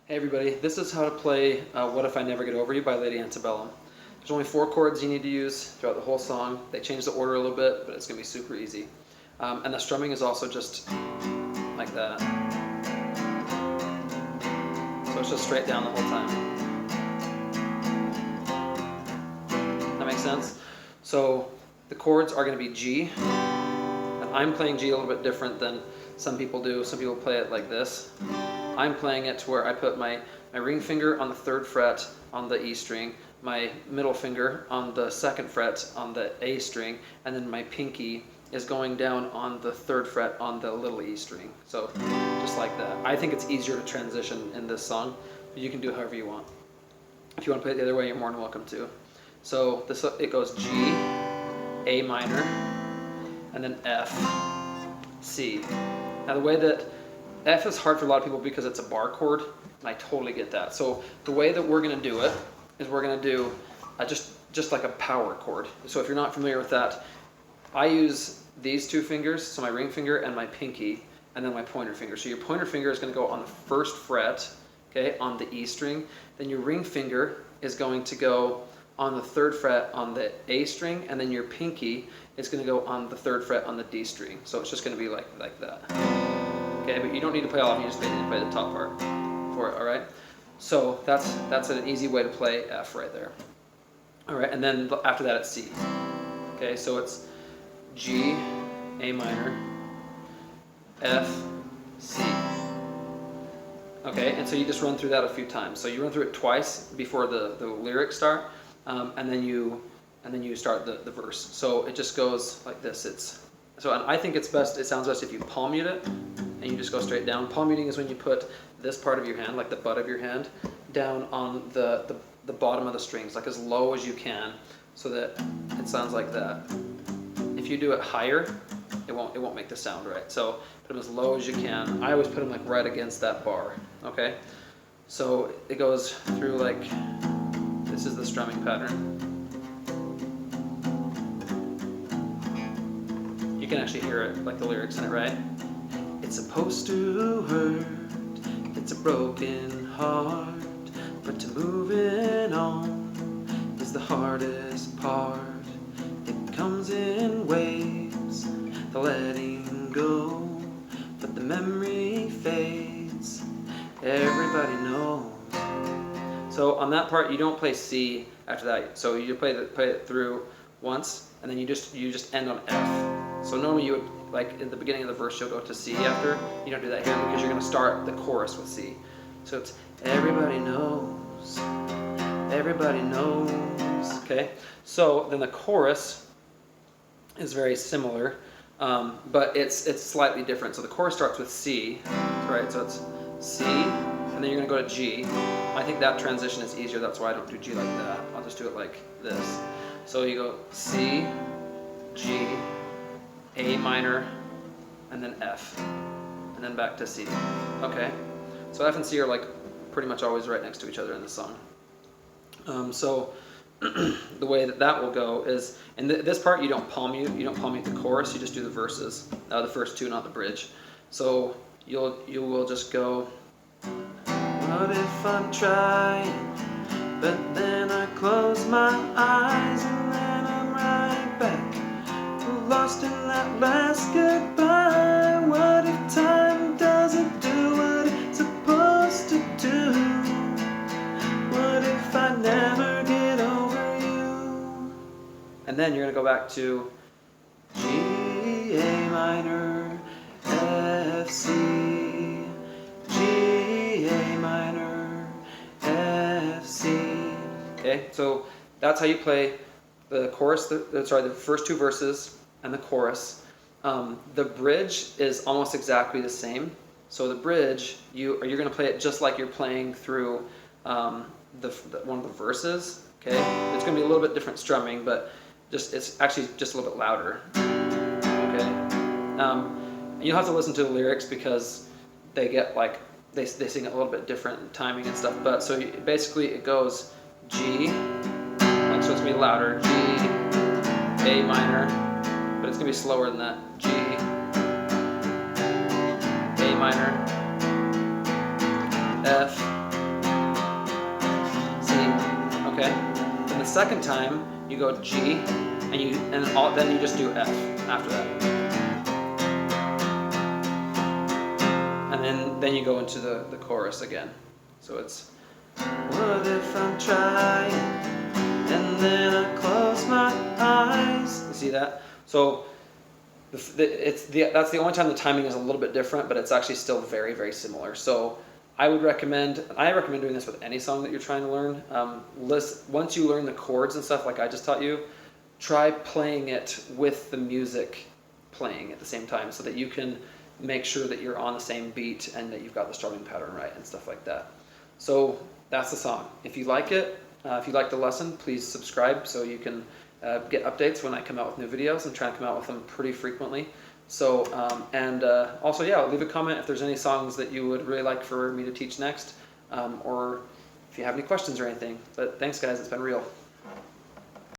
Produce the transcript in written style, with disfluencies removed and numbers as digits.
Hey everybody, this is how to play What If I Never Get Over You by Lady Antebellum. There's only 4 chords you need to use throughout the whole song. They change the order a little bit, but it's going to be super easy. And the strumming is also just like that. So it's just straight down the whole time. That makes sense? So the chords are going to be G, and I'm playing G a little bit different than some people do. Some people play it like this. I'm playing it to where I put my ring finger on the 3rd fret on the E string, my middle finger on the 2nd fret on the A string, and then my pinky is going down on the 3rd fret on the little E string. So just like that. I think it's easier to transition in this song, but you can do it however you want. If you want to play it the other way, you're more than welcome to. So it goes G, A minor, and then F, C. Now the way that F is hard for a lot of people because it's a bar chord, and I totally get that. So the way that we're going to do it is we're going to do just like a power chord. So if you're not familiar with that, I use these 2 fingers, so my ring finger and my pinky, and then my pointer finger. So your pointer finger is going to go on the 1st fret, okay, on the E string. Then your ring finger is going to go on the 3rd fret on the A string, and then your pinky is going to go on the 3rd fret on the D string. So it's just going to be like that. Okay, but you don't need to play all of them, you just need to play the top part for it, alright? So that's an easy way to play F right there. Alright, and then after that it's C. Okay, so it's G, A minor, F, C. Okay, and so you just run through that a few times. So you run through it twice before the lyrics start, and then you start the verse. So it just goes like this. And I think it sounds best if you palm mute it, and you just go straight down. Palm muting is when you put this part of your hand, like the butt of your hand, down on the bottom of the strings, like as low as you can, so that it sounds like that. If you do it higher, it won't make the sound right. So put them as low as you can. I always put them like right against that bar. Okay, so it goes through like this is the strumming pattern. You can actually hear it, like the lyrics in it, right? It's supposed to hurt, it's a broken heart, but to moving on is the hardest part. It comes in waves, the letting go, but the memory fades, everybody knows. So on that part, you don't play C after that. So you play it through once, and then you just end on F. So normally you would, like in the beginning of the verse, you'll go to C after. You don't do that here because you're going to start the chorus with C. So it's everybody knows, okay? So then the chorus is very similar, but it's slightly different. So the chorus starts with C, right? So it's C, and then you're going to go to G. I think that transition is easier. That's why I don't do G like that. I'll just do it like this. So you go C, G, A minor, and then F, and then back to C. Okay, so F and C are like pretty much always right next to each other in the song. So the way that will go is, in this part you don't palm mute the chorus, you just do the verses, the first 2, not the bridge. So you will just go, what if I'm trying, but then I close my eyes and then I'm right back, lost in that last goodbye. What if time doesn't do what it's supposed to do? What if I never get over you? And then you're going to go back to G, A minor, F, C, G, A minor, F, C. Okay, so that's how you play the chorus, the first 2 verses and the chorus. The bridge is almost exactly the same. So the bridge, you're going to play it just like you're playing through one of the verses. Okay, it's going to be a little bit different strumming, but it's actually just a little bit louder. Okay, you'll have to listen to the lyrics because they get like they sing it a little bit different timing and stuff. But so basically it goes G, like so it's going to be louder. G, A minor. But it's going to be slower than that. G, A minor, F, second time, you go G, and then you just do F after that. And then you go into the chorus again. So it's, what if I'm trying, and then I close my eyes. You see that? So that's the only time the timing is a little bit different, but it's actually still very, very similar. So I recommend doing this with any song that you're trying to learn. Once you learn the chords and stuff like I just taught you, try playing it with the music playing at the same time so that you can make sure that you're on the same beat and that you've got the strumming pattern right and stuff like that. So that's the song. If you like it, if you like the lesson, please subscribe so you can get updates when I come out with new videos. I'm trying to come out with them pretty frequently. So, also, yeah, leave a comment if there's any songs that you would really like for me to teach next, or if you have any questions or anything. But thanks, guys. It's been real.